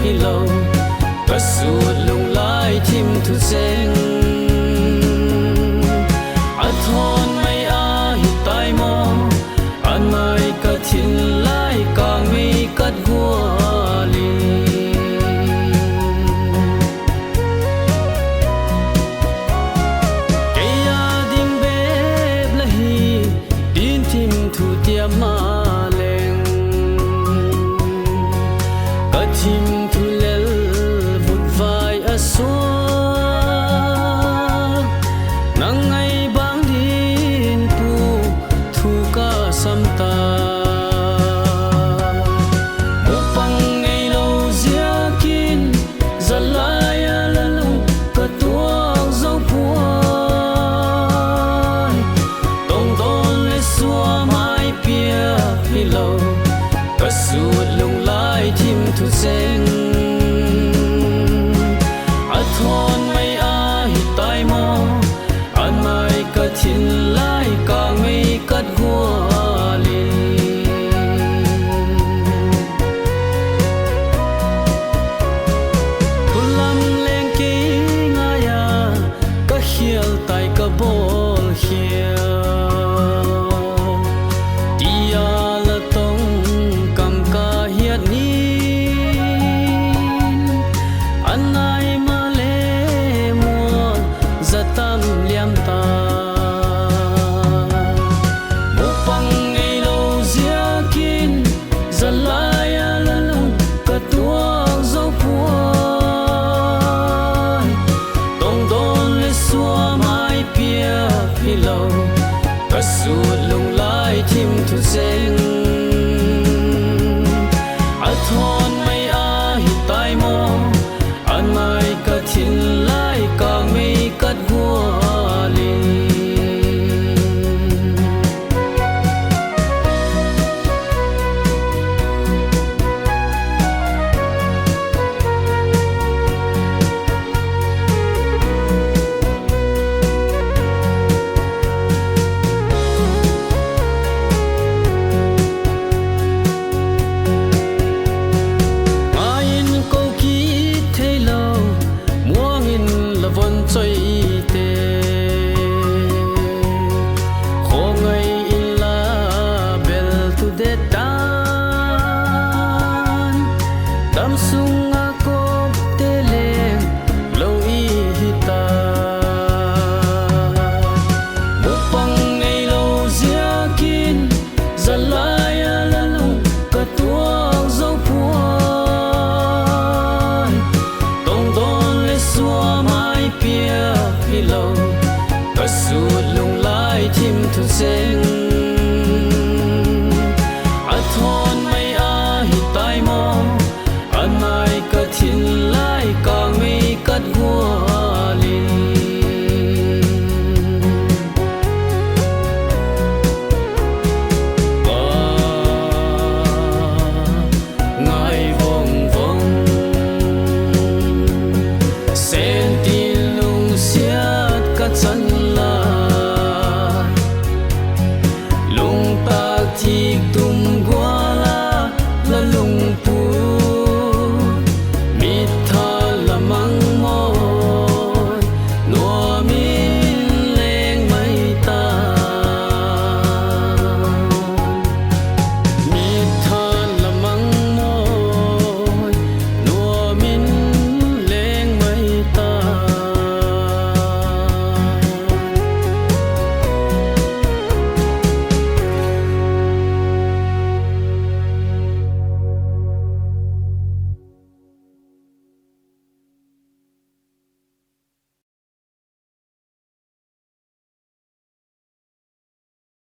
hi lo ka su lung lai thim thu seng a thon mai a hi tai mo an mai ka thin lai ka mi kat guali ke ya ding be bla hi din thim thu tia ma leng ka thim thu lel vut vai a so nang ai bang din pu thu ka sam ta upang ngay lo zia kin zalaya lalu ka tuang zo puan tong don le xua mai pia hi lo ka su lung lai thim thu seng